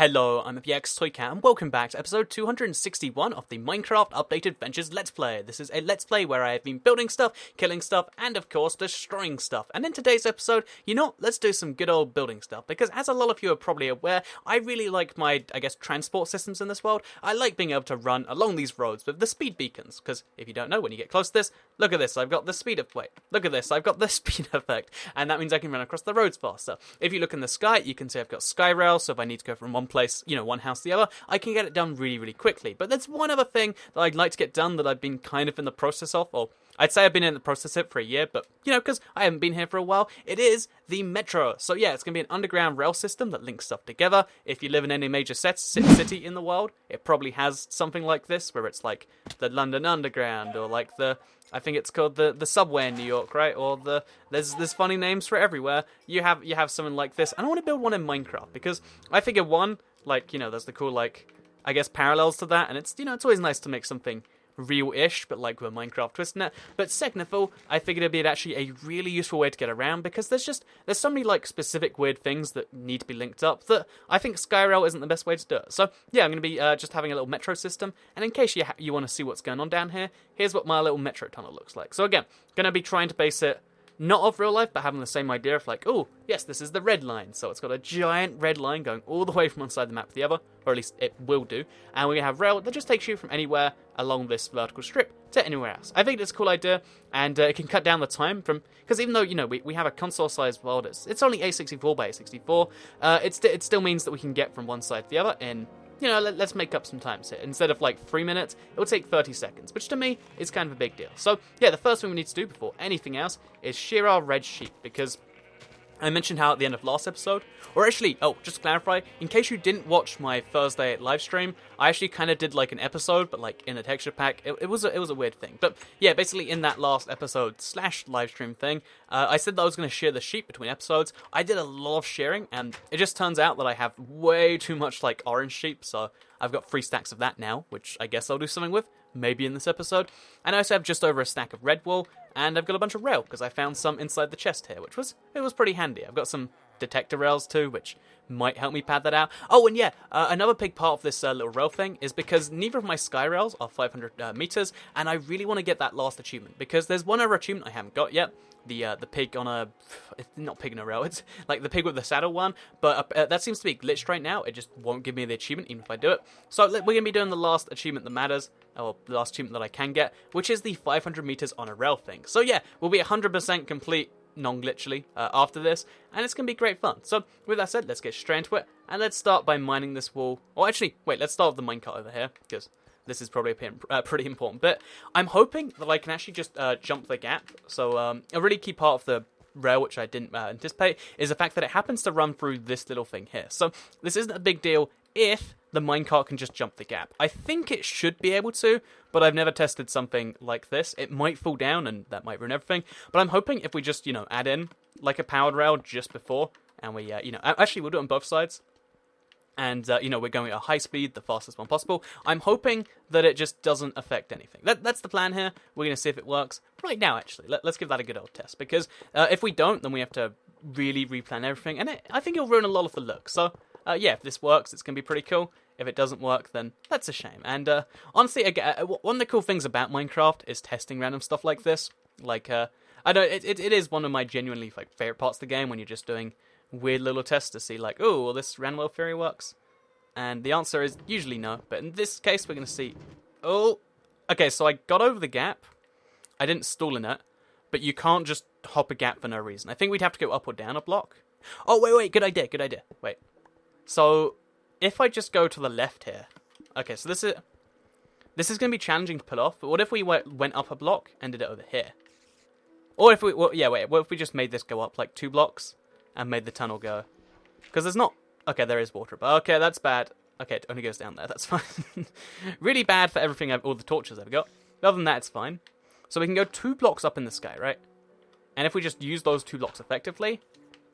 Hello, I'm TU42, and welcome back to episode 261 of the Minecraft Updated Adventures Let's Play. This is a Let's Play where I have been building stuff, killing stuff, and of course, destroying stuff. And in today's episode, let's do some good old building stuff, because as a lot of you are probably aware, I really like my, transport systems in this world. I like being able to run along these roads with the speed beacons, because if you don't know, when you get close to this, look at this, I've got the speed effect. Look at this, I've got the speed effect, and that means I can run across the roads faster. If you look in the sky, you can see I've got sky rail, so if I need to go from one place, one house to the other, I can get it done really, really quickly. But there's one other thing that I'd like to get done that I've been kind of in the process of, or I'd say I've been in the process of it for a year, but, because I haven't been here for a while, it is the metro. So yeah, it's going to be an underground rail system that links stuff together. If you live in any major city in the world, it probably has something like this, where it's like the London Underground, or like I think it's called the subway in New York, right? Or there's funny names for it everywhere. You have something like this, and I want to build one in Minecraft, because I figure one, there's the cool, parallels to that, and it's always nice to make something real-ish, but with a Minecraft twist in it. But second of all, I figured it'd be actually a really useful way to get around, because there's so many specific weird things that need to be linked up that I think Skyrail isn't the best way to do it. So yeah, I'm going to be just having a little metro system, and in case you want to see what's going on down here, here's what my little metro tunnel looks like. So again, going to be trying to base it not off real life, but having the same idea of oh, yes, this is the red line. So it's got a giant red line going all the way from one side of the map to the other, or at least it will do. And we're going to have rail that just takes you from anywhere along this vertical strip to anywhere else. I think it's a cool idea, and it can cut down the time from, because even though, we have a console-sized world, it's only A64 by A64, it still means that we can get from one side to the other in, let's make up some times here. Instead of 3 minutes, it will take 30 seconds, which to me is kind of a big deal. So yeah, the first thing we need to do before anything else is shear our red sheep, because I mentioned how at the end of last episode, or actually, just to clarify, in case you didn't watch my Thursday live stream, I actually kind of did an episode, but in a texture pack. It was a weird thing. But yeah, basically in that last episode / live stream thing, I said that I was going to shear the sheep between episodes. I did a lot of shearing, and it just turns out that I have way too much orange sheep, so I've got 3 stacks of that now, which I guess I'll do something with, maybe in this episode. And I also have just over a stack of red wool, and I've got a bunch of rail, because I found some inside the chest here, which was pretty handy. I've got some detector rails too, which might help me pad that out. Oh, and yeah, another big part of this little rail thing is because neither of my sky rails are 500 meters, and I really want to get that last achievement, because there's one other achievement I haven't got yet. The pig on a... It's not pig on a rail, it's the pig with the saddle one, but that seems to be glitched right now. It just won't give me the achievement even if I do it. So we're going to be doing the last achievement that matters, or the last achievement that I can get, which is the 500 meters on a rail thing. So yeah, we'll be 100% complete non-glitchily after this, and it's going to be great fun. So with that said, let's get straight into it, and let's start by mining this wall. Or actually, wait, let's start with the minecart over here, because this is probably a pretty important bit. I'm hoping that I can actually just jump the gap. So a really key part of the rail, which I didn't anticipate, is the fact that it happens to run through this little thing here. So this isn't a big deal if the minecart can just jump the gap. I think it should be able to, but I've never tested something like this. It might fall down, and that might ruin everything. But I'm hoping if we just, add in a powered rail just before, and we, actually we'll do it on both sides. And, we're going at a high speed, the fastest one possible. I'm hoping that it just doesn't affect anything. That's the plan here. We're going to see if it works right now, actually. Let's give that a good old test. Because if we don't, then we have to really replan everything. And I think it'll ruin a lot of the look. So, yeah, if this works, it's going to be pretty cool. If it doesn't work, then that's a shame. And honestly, again, one of the cool things about Minecraft is testing random stuff like this. I know it is one of my genuinely favorite parts of the game, when you're just doing weird little tests to see oh, well, this random world theory works. And the answer is usually no, but in this case we're going to see... Oh, okay, so I got over the gap. I didn't stall in it, but you can't just hop a gap for no reason. I think we'd have to go up or down a block. Oh, wait, good idea. Wait. So, if I just go to the left here... Okay, so this is going to be challenging to pull off, but what if we went up a block and did it over here? Or if we... what if we just made this go up 2 blocks? And made the tunnel go. Because there's not... Okay, there is water. But okay, that's bad. Okay, it only goes down there. That's fine. Really bad for everything, all the torches I've got. But other than that, it's fine. So we can go 2 blocks up in the sky, right? And if we just use those 2 blocks effectively,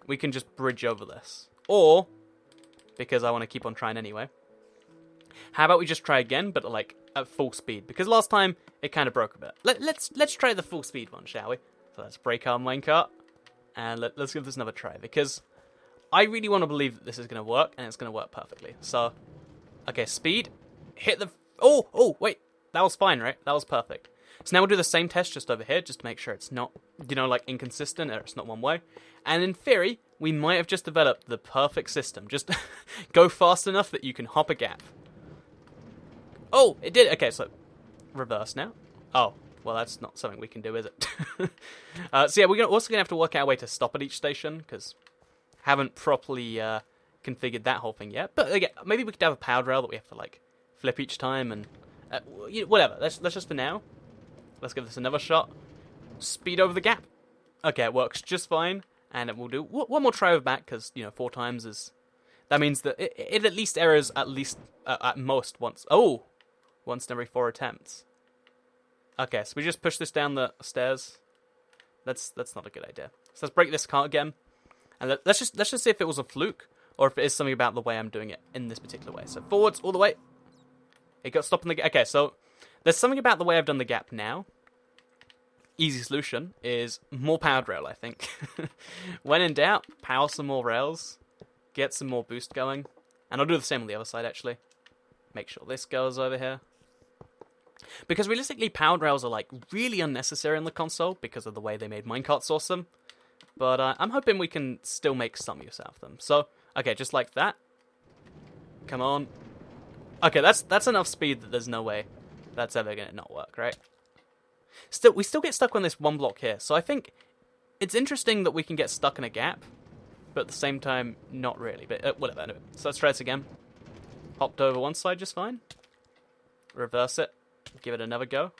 we can just bridge over this. Or, because I want to keep on trying anyway, how about we just try again, but at full speed? Because last time, it kind of broke a bit. Let's try the full speed one, shall we? So let's break our minecart. And let's give this another try, because I really want to believe that this is going to work, and it's going to work perfectly. So, okay, speed. Hit the... Oh, wait. That was fine, right? That was perfect. So now we'll do the same test just over here, just to make sure it's not, like, inconsistent, or it's not one way. And in theory, we might have just developed the perfect system. Just go fast enough that you can hop a gap. Oh, it did. Okay, so reverse now. Oh, well, that's not something we can do, is it? So yeah, we're also going to have to work out a way to stop at each station, because haven't properly configured that whole thing yet. But again, maybe we could have a powered rail that we have to, like, flip each time, and whatever. Let's just for now. Let's give this another shot. Speed over the gap. Okay, it works just fine. And it will do one more try over back, because, 4 times is... That means that it at least errors at most once. Oh! Once in every 4 attempts. Okay, so we just push this down the stairs. That's not a good idea. So let's break this cart again. And let's just see if it was a fluke, or if it is something about the way I'm doing it in this particular way. So forwards, all the way. It got stopped in the gap. Okay, so there's something about the way I've done the gap now. Easy solution is more powered rail, I think. When in doubt, power some more rails. Get some more boost going. And I'll do the same on the other side, actually. Make sure this goes over here. Because realistically, powered rails are, like, really unnecessary on the console because of the way they made Minecarts awesome. But I'm hoping we can still make some use out of them. So, okay, just like that. Come on. Okay, that's enough speed that there's no way that's ever going to not work, right? We still get stuck on this one block here. So I think it's interesting that we can get stuck in a gap, but at the same time, not really. But whatever, anyway. So let's try this again. Hopped over one side just fine. Reverse it. Give it another go.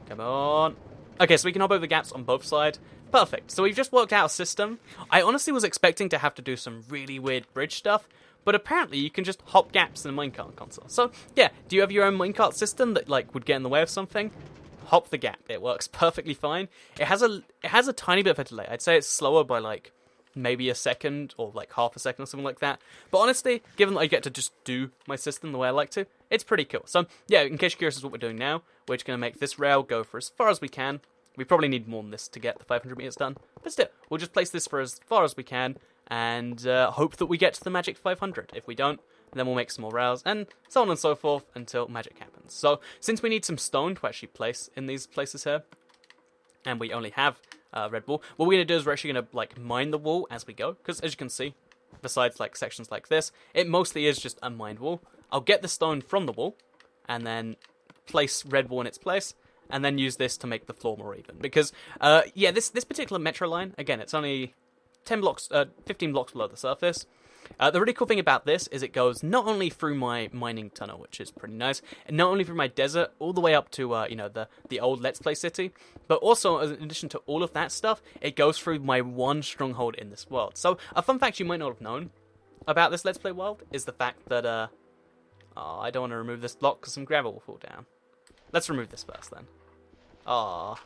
Come on. Okay, so we can hop over the gaps on both sides. Perfect. So we've just worked out a system. I honestly was expecting to have to do some really weird bridge stuff, but apparently you can just hop gaps in a minecart console. So, yeah, do you have your own minecart system that, like, would get in the way of something? Hop the gap. It works perfectly fine. It has a tiny bit of a delay. I'd say it's slower by, like, maybe a second or, like, half a second or something like that. But honestly, given that I get to just do my system the way I like to, it's pretty cool. So, yeah, in case you're curious as what we're doing now, we're just going to make this rail go for as far as we can. We probably need more than this to get the 500 meters done. But still, we'll just place this for as far as we can and hope that we get to the magic 500. If we don't, then we'll make some more rails and so on and so forth until magic happens. So, since we need some stone to actually place in these places here, and we only have red wool, what we're going to do is we're actually going to, like, mine the wool as we go. Because, as you can see, besides, like, sections like this, it mostly is just a mined wool. I'll get the stone from the wool and then place red wool in its place, and then use this to make the floor more even. Because, yeah, this particular metro line, again, it's only 15 blocks below the surface. The really cool thing about this is it goes not only through my mining tunnel, which is pretty nice, and not only through my desert, all the way up to, the old Let's Play city, but also, in addition to all of that stuff, it goes through my one stronghold in this world. So, a fun fact you might not have known about this Let's Play world is the fact that, I don't want to remove this block because some gravel will fall down. Let's remove this first, then. Ah.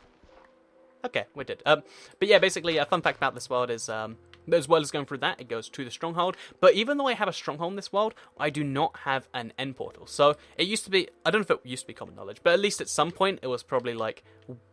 Okay, we did. But yeah, basically, a fun fact about this world is, as well as going through that, it goes to the stronghold. But even though I have a stronghold in this world, I do not have an end portal. So, it used to be, I don't know if it used to be common knowledge, but at least at some point, it was probably, like,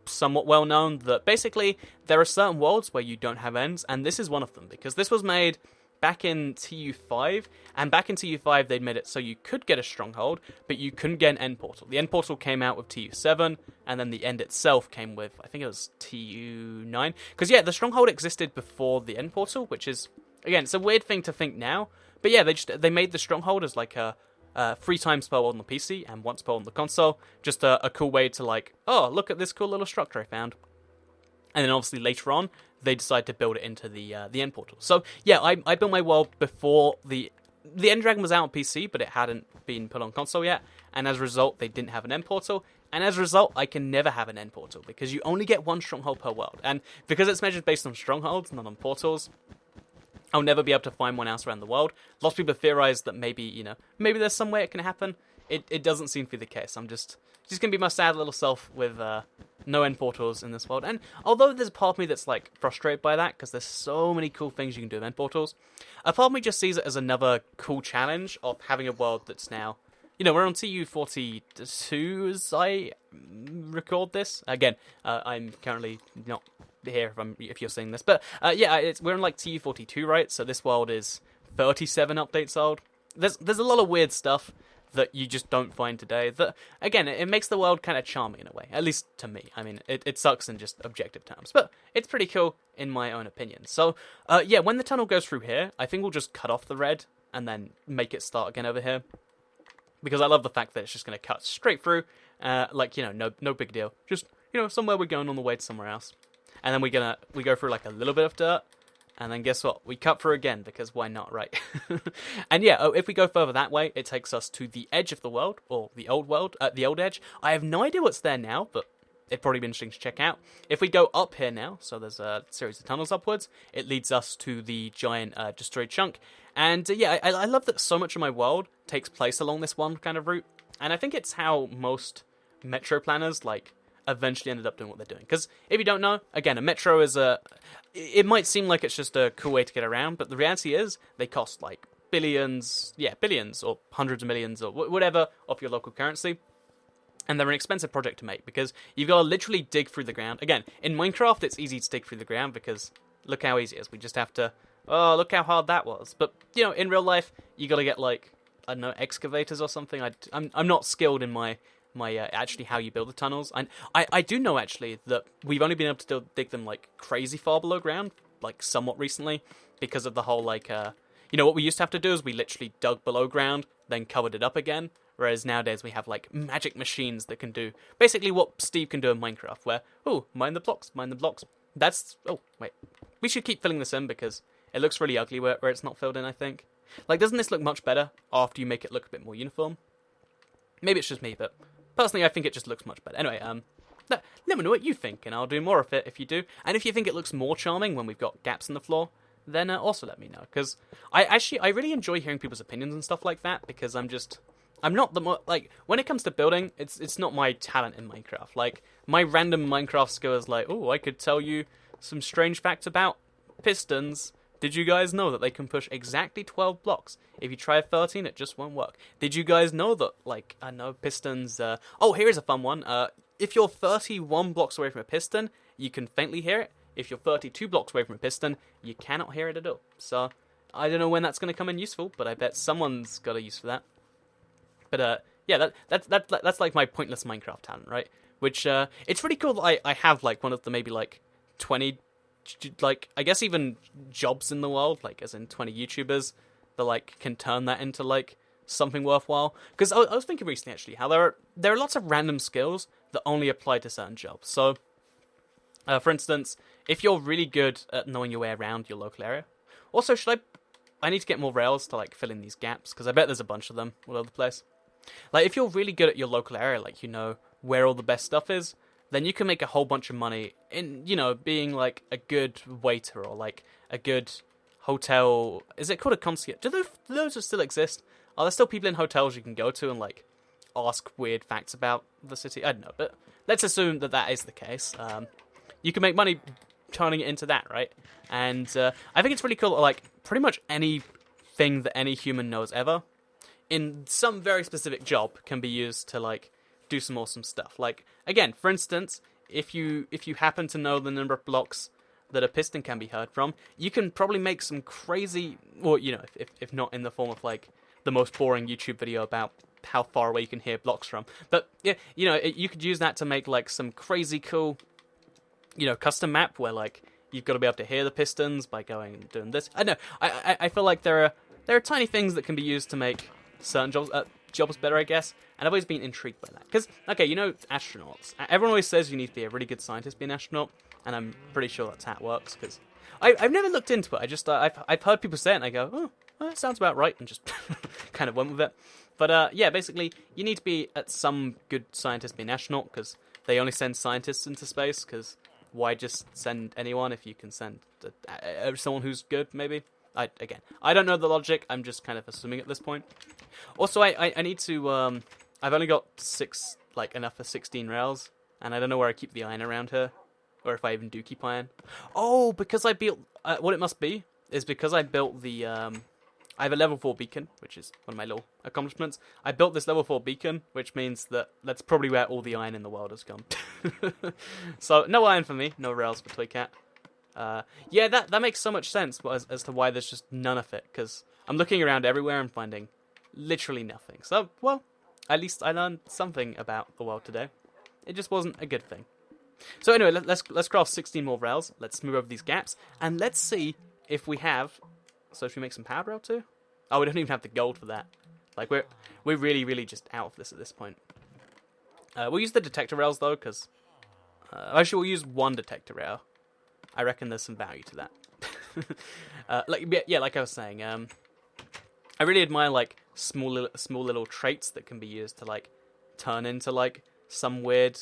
somewhat well known that basically, there are certain worlds where you don't have ends, and this is one of them, because this was made back in TU5, and back in TU5 they'd made it so you could get a stronghold, but you couldn't get an end portal. The end portal came out with TU7, and then the end itself came with, I think it was TU9. Because yeah, the stronghold existed before the end portal, which is, again, it's a weird thing to think now, but yeah, they made the stronghold as like a 3 times per world on the PC, and once per world on the console, just a cool way to like, oh, look at this cool little structure I found. And then obviously later on, they decided to build it into the end portal. So yeah, I built my world before the End Dragon was out on PC, but it hadn't been put on console yet. And as a result, they didn't have an end portal. And as a result, I can never have an end portal because you only get one stronghold per world. And because it's measured based on strongholds, not on portals, I'll never be able to find one else around the world. Lots of people theorize that maybe there's some way it can happen. It doesn't seem to be the case. I'm just going to be my sad little self with no end portals in this world. And although there's a part of me that's like frustrated by that, because there's so many cool things you can do with end portals, a part of me just sees it as another cool challenge of having a world that's now, we're on TU42 as I record this. Again, I'm currently not here if you're seeing this. But yeah, we're in like TU42, right? So this world is 37 updates old. There's a lot of weird stuff that you just don't find today. That, again, it makes the world kind of charming in a way, at least to me. I mean, it sucks in just objective terms, but it's pretty cool in my own opinion. So, yeah, when the tunnel goes through here, I think we'll just cut off the red and then make it start again over here. Because I love the fact that it's just going to cut straight through, like, you know, no big deal. Just, you know, somewhere we're going on the way to somewhere else. And then we go through like a little bit of dirt. And then guess what? We cut through again, because why not, right? And yeah, if we go further that way, it takes us to the edge of the world, or the old world, the old edge. I have no idea what's there now, but it'd probably be interesting to check out. If we go up here now, so there's a series of tunnels upwards, it leads us to the giant destroyed chunk. And yeah, I love that so much of my world takes place along this one kind of route. And I think it's how most metro planners, like, eventually ended up doing what they're doing. Because if you don't know, again, a metro is it might seem like it's just a cool way to get around, but the reality is they cost like billions or hundreds of millions or whatever of your local currency. And they're an expensive project to make because you've got to literally dig through the ground. Again, in Minecraft, it's easy to dig through the ground because look how easy it is. We just have to, oh, look how hard that was. But, you know, in real life, you got to get like, I don't know, excavators or something. I'm not skilled in my actually how you build the tunnels. And I do know actually that we've only been able to dig them like crazy far below ground, like somewhat recently, because of the whole like you know, what we used to have to do is we literally dug below ground, then covered it up again. Whereas nowadays we have like magic machines that can do basically what Steve can do in Minecraft, where mine the blocks. That's wait, we should keep filling this in because it looks really ugly where it's not filled in. I think, like, doesn't this look much better after you make it look a bit more uniform? Maybe it's just me, but personally, I think it just looks much better. Anyway, let me know what you think, and I'll do more of it if you do. And if you think it looks more charming when we've got gaps in the floor, then also let me know. Because I really enjoy hearing people's opinions and stuff like that, because I'm not the more, like, when it comes to building, it's not my talent in Minecraft. Like, my random Minecraft skill is like, I could tell you some strange facts about pistons. Did you guys know that they can push exactly 12 blocks? If you try 13, it just won't work. Did you guys know that, like, I know pistons... here's a fun one. If you're 31 blocks away from a piston, you can faintly hear it. If you're 32 blocks away from a piston, you cannot hear it at all. So, I don't know when that's going to come in useful, but I bet someone's got a use for that. But, yeah, that's like my pointless Minecraft talent, right? Which, it's really cool that I have, like, one of the maybe, like, 20... like, I guess even jobs in the world, like, as in 20 YouTubers that, like, can turn that into, like, something worthwhile. Because I was thinking recently, actually, how there are lots of random skills that only apply to certain jobs. So, for instance, if you're really good at knowing your way around your local area... Also, I need to get more rails to, like, fill in these gaps, because I bet there's a bunch of them all over the place. Like, if you're really good at your local area, like, you know where all the best stuff is, then you can make a whole bunch of money in, you know, being, like, a good waiter or, like, a good hotel... Is it called a concierge? Do those still exist? Are there still people in hotels you can go to and, like, ask weird facts about the city? I don't know, but let's assume that is the case. You can make money turning it into that, right? And I think it's really cool that, like, pretty much anything that any human knows ever, in some very specific job, can be used to, like, do some awesome stuff. Like, again, for instance, if you happen to know the number of blocks that a piston can be heard from, you can probably make some crazy, or, you know, if not in the form of, like, the most boring YouTube video about how far away you can hear blocks from. But, yeah, you know, you could use that to make, like, some crazy cool, you know, custom map where, like, you've got to be able to hear the pistons by going and doing this. I don't know. I feel like there are tiny things that can be used to make certain jobs better, I guess. And I've always been intrigued by that. Because, okay, you know, astronauts. Everyone always says you need to be a really good scientist to be an astronaut. And I'm pretty sure that's how it works. Because I've never looked into it. I've heard people say it and I go, well, that sounds about right. And just kind of went with it. But, yeah, basically, you need to be some good scientist to be an astronaut. Because they only send scientists into space. Because why just send anyone if you can send someone who's good, maybe? I don't know the logic. I'm just kind of assuming at this point. Also, I need to... I've only got enough for 16 rails, and I don't know where I keep the iron around here, or if I even do keep iron. Oh, because I built... what it must be is because I built the I have a level 4 beacon, which is one of my little accomplishments. I built this level 4 beacon, which means that that's probably where all the iron in the world has gone. So, no iron for me, no rails for Toycat. Yeah, that makes so much sense as to why there's just none of it, because I'm looking around everywhere and finding literally nothing. So, well, at least I learned something about the world today. It just wasn't a good thing. So anyway, let's craft 16 more rails. Let's smooth over these gaps, and let's see if we have... So should we make some powered rail too? Oh, we don't even have the gold for that. Like, we're really, really just out of this at this point. We'll use the detector rails, though, because... actually, we'll use one detector rail. I reckon there's some value to that. Like I was saying, I really admire, like, small little traits that can be used to, like, turn into, like, some weird...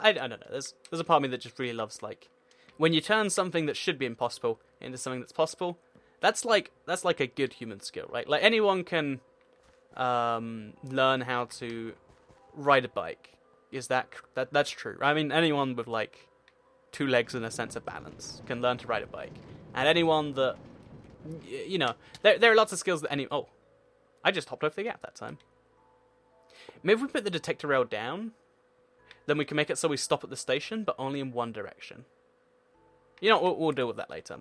I don't know, there's a part of me that just really loves, like... When you turn something that should be impossible into something that's possible... That's like a good human skill, right? Like, anyone can learn how to ride a bike. That's true? I mean, anyone with like 2 legs and a sense of balance can learn to ride a bike. And anyone that, you know, there are lots of skills that Oh, I just hopped over the gap that time. Maybe if we put the detector rail down, then we can make it so we stop at the station, but only in one direction. You know, we'll deal with that later.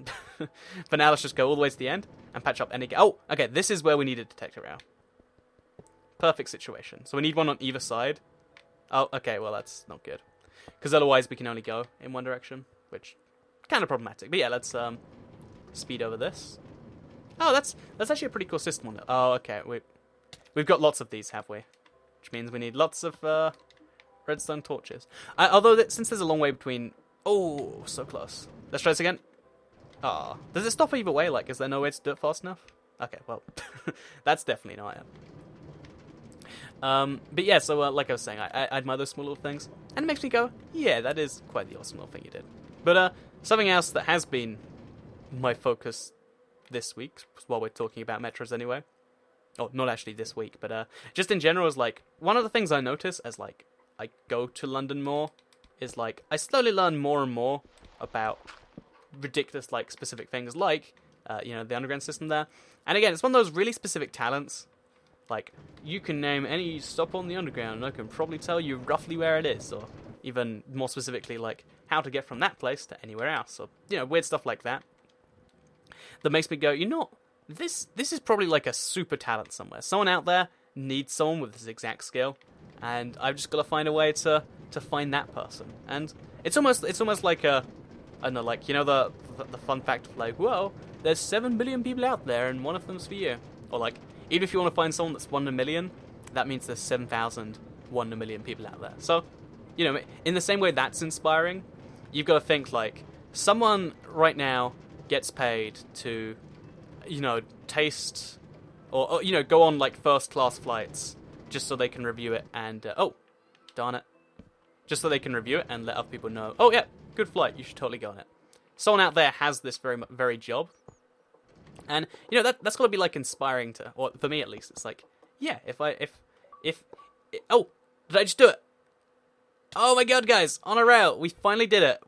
For now, let's just go all the way to the end and patch up any... Oh, okay, this is where we need a detector rail. Perfect situation. So we need one on either side. Oh, okay, well, that's not good. Because otherwise we can only go in one direction, which kind of problematic. But yeah, let's speed over this. Oh, that's actually a pretty cool system on it. Oh, okay, we've got lots of these, have we? Which means we need lots of redstone torches. Although, since there's a long way between... Oh, so close. Let's try this again. Ah, does it stop either way? Like, is there no way to do it fast enough? Okay, well, that's definitely not it. But yeah, so like I was saying, I admire those small little things, and it makes me go, yeah, that is quite the awesome little thing you did. But something else that has been my focus this week, while we're talking about metros anyway. Oh, not actually this week, but just in general, is like one of the things I notice as like I go to London more is like I slowly learn more and more about ridiculous, like, specific things, like, you know, the underground system there. And again, it's one of those really specific talents. Like, you can name any stop on the underground, and I can probably tell you roughly where it is, or even more specifically, like, how to get from that place to anywhere else, or, you know, weird stuff like that. That makes me go, you know, this is probably, like, a super talent somewhere. Someone out there needs someone with this exact skill, and I've just got to find a way to find that person. And it's almost like a... I don't know, like, you know, the fun fact of, like, well, there's 7 billion people out there, and one of them's for you. Or, like, even if you want to find someone that's 1 in a million, that means there's 7,000 1 in a million people out there. So, you know, in the same way that's inspiring, you've got to think, like, someone right now gets paid to, you know, taste, or you know, go on, like, first-class flights, just so they can review it, and, oh, darn it. Just so they can review it and let other people know, oh, yeah, good flight, you should totally go on it. Someone out there has this very job. And, you know, that's got to be, like, inspiring to, or for me at least, it's like, yeah, oh, did I just do it? Oh my god, guys, on a rail, we finally did it.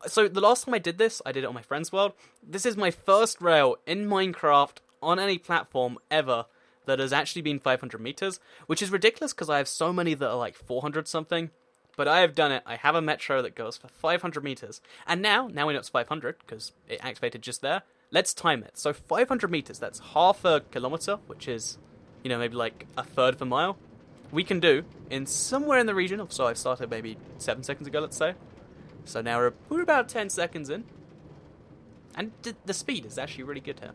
So the last time I did this, I did it on my friend's world. This is my first rail in Minecraft on any platform ever that has actually been 500 meters, which is ridiculous because I have so many that are like 400 something. But I have done it. I have a metro that goes for 500 meters. And now we know it's 500 because it activated just there. Let's time it. So 500 meters, that's half a kilometer, which is, you know, maybe like a third of a mile. We can do in somewhere in the region of, so I started maybe 7 seconds ago, let's say. So now we're about 10 seconds in. And the speed is actually really good here.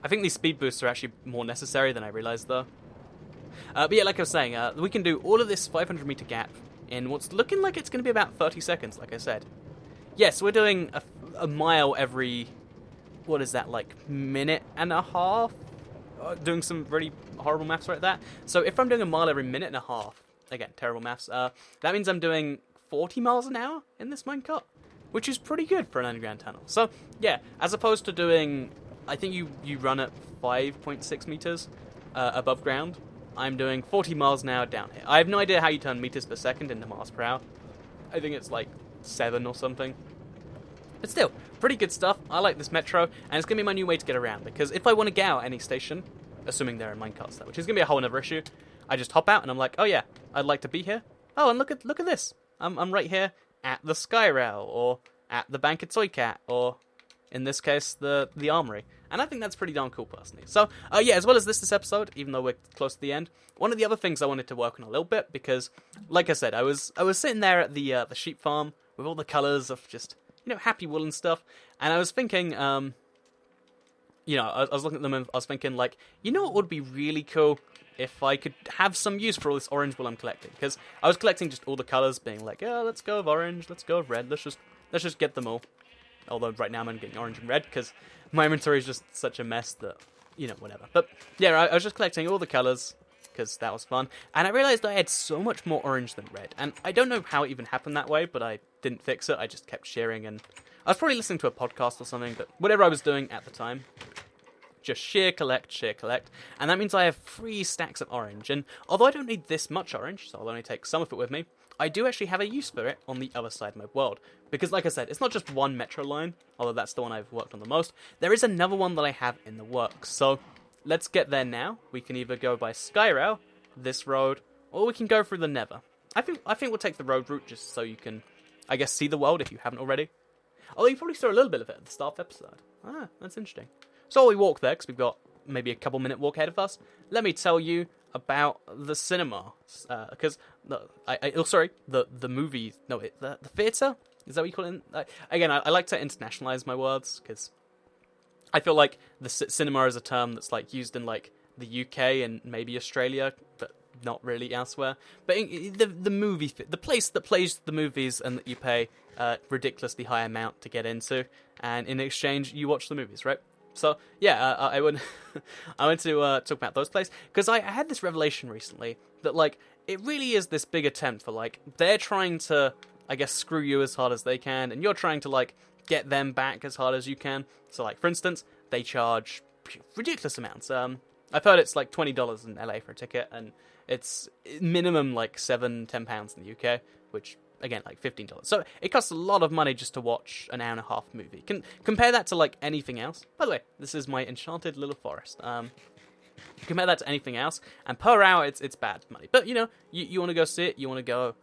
I think these speed boosts are actually more necessary than I realized, though. But yeah, like I was saying, we can do all of this 500 meter gap in what's looking like it's going to be about 30 seconds, like I said. Yes, we're doing a mile every, what is that, like, minute and a half? Doing some really horrible maths right there. So if I'm doing a mile every minute and a half, again, terrible maths, that means I'm doing 40 miles an hour in this minecart, which is pretty good for an underground tunnel. So, yeah, as opposed to doing, I think you run at 5.6 meters above ground, I'm doing 40 miles an hour down here. I have no idea how you turn meters per second into miles per hour. I think it's like 7 or something. But still, pretty good stuff. I like this metro, and it's going to be my new way to get around, because if I want to get out any station, assuming they're in Minecart, which is going to be a whole other issue, I just hop out and I'm like, oh yeah, I'd like to be here. Oh, and look at this. I'm right here at the Skyrail, or at the Bank of Toy Cat, or in this case, the Armory. And I think that's pretty darn cool, personally. So, yeah, as well as this episode, even though we're close to the end, one of the other things I wanted to work on a little bit, because, like I said, I was sitting there at the sheep farm with all the colours of just, happy wool and stuff, and I was thinking, I was looking at them and I was thinking, like, what would be really cool if I could have some use for all this orange wool I'm collecting? Because I was collecting just all the colours, being like, yeah, let's go with orange, let's go with red, let's just get them all. Although right now I'm only getting orange and red, because my inventory is just such a mess that, whatever. But, yeah, I was just collecting all the colours, because that was fun. And I realised I had so much more orange than red. And I don't know how it even happened that way, but I didn't fix it. I just kept shearing, and I was probably listening to a podcast or something, but whatever I was doing at the time, just shear, collect, and that means I have 3 stacks of orange. And although I don't need this much orange, so I'll only take some of it with me, I do actually have a use for it on the other side of my world. Because, like I said, it's not just one metro line, although that's the one I've worked on the most. There is another one that I have in the works. So, let's get there now. We can either go by Skyrail, this road, or we can go through the Nether. I think we'll take the road route just so you can, I guess, see the world if you haven't already. Although you probably saw a little bit of it at the start of the episode. Ah, that's interesting. So while we walk there, because we've got maybe a couple minute walk ahead of us, let me tell you about the cinema. Because, the movie, no, the theatre? Is that what you call it? Again, I like to internationalize my words, because I feel like the cinema is a term that's like used in like the UK and maybe Australia, but not really elsewhere. But the movie, the place that plays the movies and that you pay a ridiculously high amount to get into, and in exchange you watch the movies, right? So yeah, I went to talk about those places, because I had this revelation recently that like it really is this big attempt for like they're trying to, I guess, screw you as hard as they can, and you're trying to like get them back as hard as you can. So like for instance, they charge ridiculous amounts. I've heard it's like $20 in LA for a ticket, and it's minimum like £7-10 in the UK, which again like $15. So it costs a lot of money just to watch an hour and a half movie. Compare that to like anything else. By the way, this is my enchanted little forest. Compare that to anything else, and per hour it's bad money. But you want to go see it, you want to go,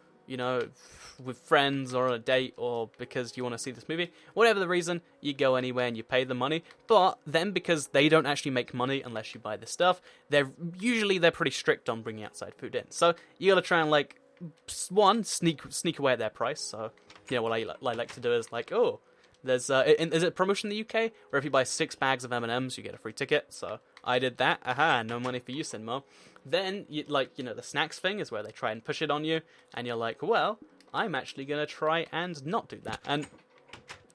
with friends or on a date, or because you want to see this movie, whatever the reason, you go anywhere and you pay the money. But then, because they don't actually make money unless you buy the stuff, they're pretty strict on bringing outside food in. So you gotta try and like, one, sneak away at their price. So what I like to do is like, oh, there's is it a promotion in the UK where if you buy 6 bags of M&Ms you get a free ticket? So I did that. Aha, no money for you, cinema. Then you the snacks thing is where they try and push it on you, and you're like, well, I'm actually gonna try and not do that. And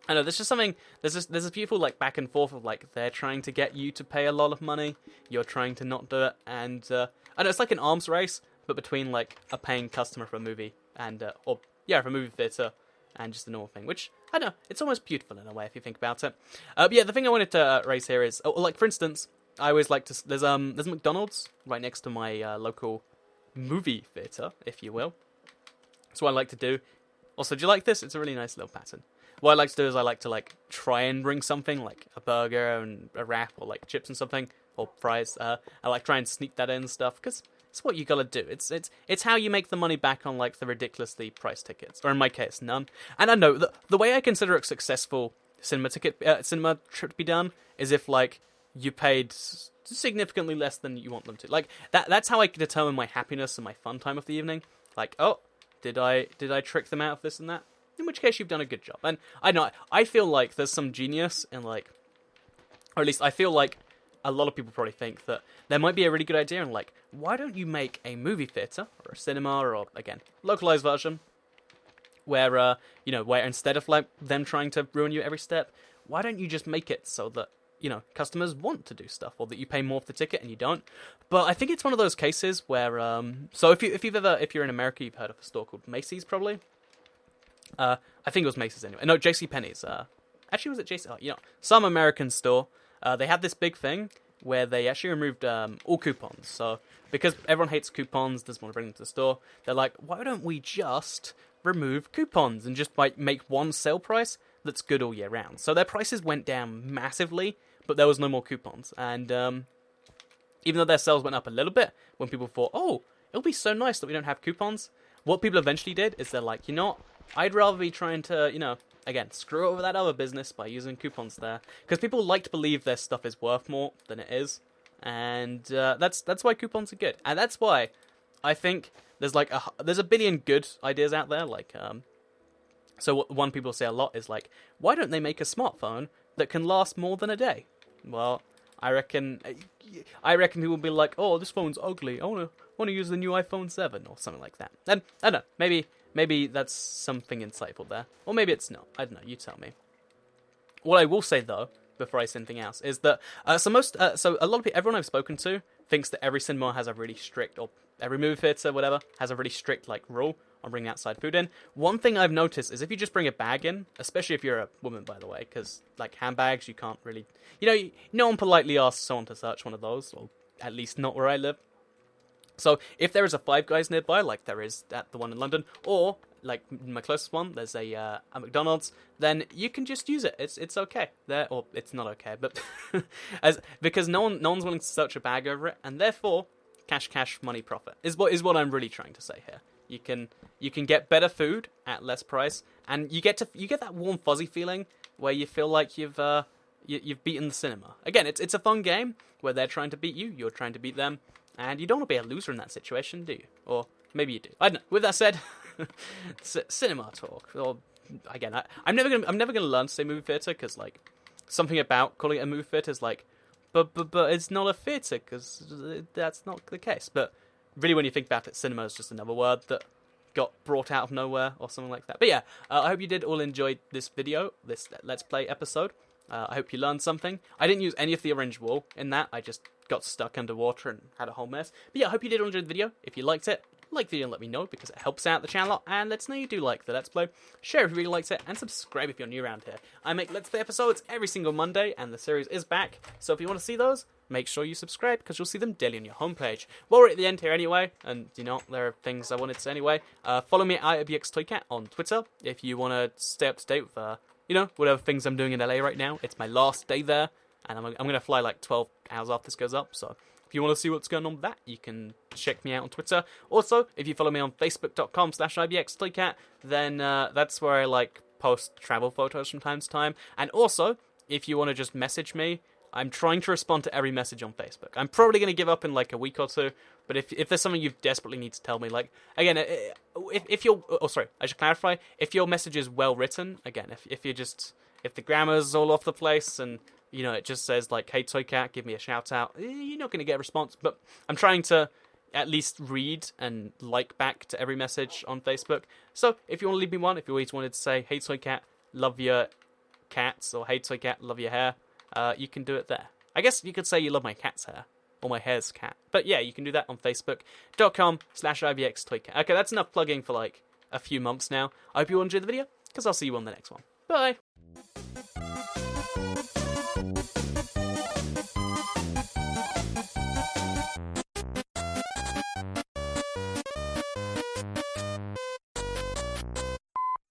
I know there's just something, there's a beautiful like back and forth of like they're trying to get you to pay a lot of money, you're trying to not do it, and I know it's like an arms race, but between like a paying customer for a movie and for a movie theater and just a normal thing, which I don't know, it's almost beautiful in a way if you think about it. But yeah, the thing I wanted to raise here is like for instance, I always like to there's McDonald's right next to my local movie theater, if you will. So what I like to do. Also, do you like this? It's a really nice little pattern. What I like to do is I like to like try and bring something like a burger and a wrap or like chips and something or fries. I like try and sneak that in and stuff because it's what you gotta do. It's how you make the money back on like the ridiculously priced tickets, or in my case, none. And I know the way I consider a successful cinema trip to be done is if like you paid significantly less than you want them to. Like that's how I determine my happiness and my fun time of the evening. Like, oh, did I trick them out of this and that? In which case you've done a good job. And I know I feel like there's some genius in like, or at least I feel like a lot of people probably think that there might be a really good idea in like, why don't you make a movie theater or a cinema or again localized version where where instead of like them trying to ruin you every step, why don't you just make it so that customers want to do stuff, or that you pay more for the ticket and you don't. But I think it's one of those cases where so if you're in America, you've heard of a store called Macy's probably. I think it was Macy's anyway. No, JCPenney's. Actually, was it JC? Some American store. They had this big thing where they actually removed all coupons. So because everyone hates coupons, doesn't want to bring them to the store, they're like, why don't we just remove coupons and just make one sale price that's good all year round. So their prices went down massively, but there was no more coupons. And even though their sales went up a little bit, when people thought, oh, it'll be so nice that we don't have coupons, what people eventually did is they're like, you know what? I'd rather be trying to, again, screw over that other business by using coupons there. Because people like to believe their stuff is worth more than it is. And that's why coupons are good. And that's why I think there's a billion good ideas out there. So what one people say a lot is like, why don't they make a smartphone that can last more than a day? Well, I reckon people will be like, oh, this phone's ugly. I want to use the new iPhone 7 or something like that. And I don't know, maybe that's something insightful there, or maybe it's not. I don't know. You tell me. What I will say though, before I say anything else, is that so a lot of people, everyone I've spoken to thinks that every cinema has a really strict, or every movie theater, whatever, has a really strict rule on bringing outside food in. One thing I've noticed is if you just bring a bag in, especially if you're a woman, by the way, because handbags, you can't really, no one politely asks someone to search one of those, or at least not where I live. So if there is a Five Guys nearby, like there is at the one in London, or my closest one, there's a McDonald's, then you can just use it. It's okay there, or it's not okay, but because no one's willing to search a bag over it, and therefore cash money profit is what I'm really trying to say here. You can get better food at less price, and you get that warm fuzzy feeling where you feel like you've beaten the cinema. Again, it's a fun game where they're trying to beat you, you're trying to beat them, and you don't want to be a loser in that situation, do you? Or maybe you do. I don't know. With that said, cinema talk. Or again, I'm never gonna learn to say movie theater because something about calling it a movie theater is but it's not a theater because that's not the case. But really, when you think about it, cinema is just another word that got brought out of nowhere or something like that. But yeah, I hope you did all enjoy this video, this Let's Play episode. I hope you learned something. I didn't use any of the orange wool in that. I just got stuck underwater and had a whole mess. But yeah, I hope you did enjoy the video. If you liked it, like the video and let me know because it helps out the channel a lot and lets know you do like the Let's Play. Share if you really liked it and subscribe if you're new around here. I make Let's Play episodes every single Monday and the series is back. So if you want to see those, make sure you subscribe because you'll see them daily on your homepage. Well, we're at the end here anyway, and there are things I wanted to say anyway. Follow me at IBXToyCat on Twitter if you want to stay up to date with whatever things I'm doing in LA right now. It's my last day there, and I'm going to fly 12 hours after this goes up, so if you want to see what's going on with that, you can check me out on Twitter. Also, if you follow me on facebook.com/IBXToyCat, then that's where I post travel photos from time to time. And also, if you want to just message me, I'm trying to respond to every message on Facebook. I'm probably going to give up in a week or two, but if there's something you desperately need to tell me, again, if I should clarify, if your message is well written, again, if the grammar's all off the place and it just says hey Toycat, give me a shout out, you're not going to get a response. But I'm trying to at least read and back to every message on Facebook. So if you want to leave me one, if you always wanted to say, hey Toycat, love your cats, or hey Toycat, love your hair, you can do it there. I guess you could say you love my cat's hair, or my hair's cat. But yeah, you can do that on facebook.com/IBXToyCat. Okay, that's enough plugging for a few months now. I hope you all enjoyed the video, because I'll see you on the next one. Bye!